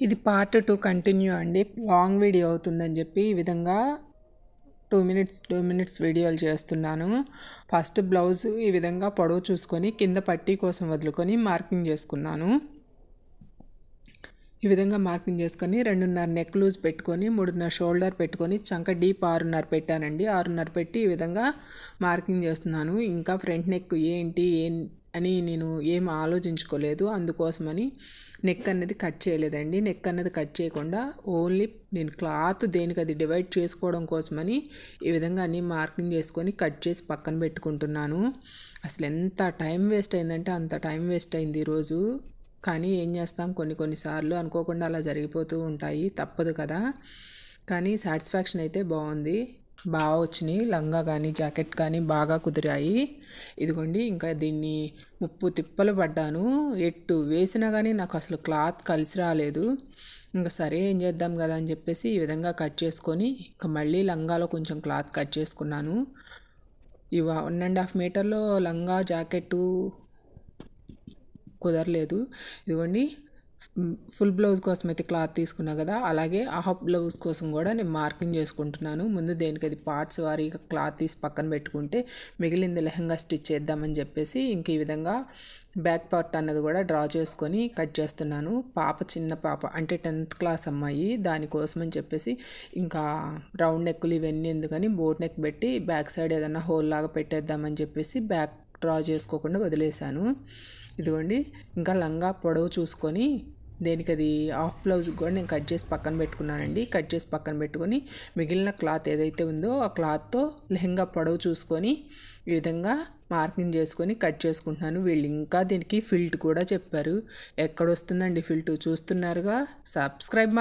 ఇది part 2 continue అండి. Long video అవుతుందని చెప్పి ఈ విధంగా 2 మినిట్స్ వీడియోలు చేస్తున్నాను. ఫస్ట్ బ్లౌజ్ ఈ విధంగా పొడవు చూసుకొని కింద పట్టీ కోసం వదులుకొని మార్కింగ్ చేసుకున్నాను. ఈ విధంగా మార్కింగ్ చేసుకొని 2.5 నెక్ లూజ్ పెట్టుకొని 3.5 షోల్డర్ పెట్టుకొని చంక డీప్ 6.5 పెట్టానండి. 6.5 పెట్టి ఈ విధంగా మార్కింగ్ చేస్తున్నాను. ఇంకా ఫ్రంట్ నెక్ ఏంటి అని నేను ఏం ఆలోచించుకోలేదు. అందుకోసమని నెక్ అనేది కట్ చేయలేదండి. నెక్ అనేది కట్ చేయకుండా ఓన్లీ నేను క్లాత్ దేనికి అది డివైడ్ చేసుకోవడం కోసమని ఈ విధంగా అన్నీ మార్కింగ్ చేసుకొని కట్ చేసి పక్కన పెట్టుకుంటున్నాను. అసలు ఎంత టైం వేస్ట్ అయిందంటే అంత టైం వేస్ట్ అయింది ఈరోజు. కానీ ఏం చేస్తాం, కొన్నిసార్లు అనుకోకుండా అలా జరిగిపోతూ ఉంటాయి, తప్పదు కదా. కానీ సాటిస్ఫాక్షన్ అయితే బాగుంది, బాగా వచ్చినాయి. లంగా కానీ జాకెట్ కానీ బాగా కుదిరాయి. ఇదిగోండి, ఇంకా దీన్ని 30 తిప్పలు పడ్డాను. ఎట్టు వేసినా కానీ నాకు అసలు క్లాత్ కలిసి రాలేదు. ఇంకా సరే ఏం చేద్దాం కదా అని చెప్పేసి ఈ విధంగా కట్ చేసుకొని ఇంకా మళ్ళీ లంగాలో కొంచెం క్లాత్ కట్ చేసుకున్నాను. ఇవి 1.5 మీటర్లో లంగా జాకెట్టు కుదరలేదు. ఇదిగోండి, ఫుల్ బ్లౌజ్ కోసం అయితే క్లాత్ తీసుకున్నా కదా, అలాగే హాఫ్ బ్లౌజ్ కోసం కూడా నేను మార్కింగ్ చేసుకుంటున్నాను. ముందు దేనికి అది పార్ట్స్ వారీగా క్లాత్ తీసి పక్కన పెట్టుకుంటే మిగిలింది లెహంగా స్టిచ్ చేద్దామని చెప్పేసి ఇంక ఈ విధంగా బ్యాక్ పార్ట్ అన్నది కూడా డ్రా చేసుకొని కట్ చేస్తున్నాను. చిన్న పాప అంటే 10th క్లాస్ అమ్మాయి, దానికోసమని చెప్పేసి ఇంకా రౌండ్ నెక్కులు ఇవన్నీ ఎందుకని బోట్ నెక్ పెట్టి బ్యాక్ సైడ్ ఏదైనా హోల్ లాగా పెట్టేద్దామని చెప్పేసి బ్యాక్ డ్రా చేసుకోకుండా వదిలేశాను. ఇదిగోండి, ఇంకా లంగా పొడవు చూసుకొని దేనికి అది హాఫ్ బ్లౌజ్ కూడా నేను కట్ చేసి పక్కన పెట్టుకున్నానండి. కట్ చేసి పక్కన పెట్టుకొని మిగిలిన క్లాత్ ఏదైతే ఉందో ఆ క్లాత్తో లెహంగా పొడవు చూసుకొని ఈ విధంగా మార్కింగ్ చేసుకొని కట్ చేసుకుంటున్నాను. వీళ్ళు ఇంకా దీనికి ఫిల్ట్ కూడా చెప్పారు. ఎక్కడొస్తుందండి ఫిల్ట్, చూస్తున్నారుగా. సబ్స్క్రైబ్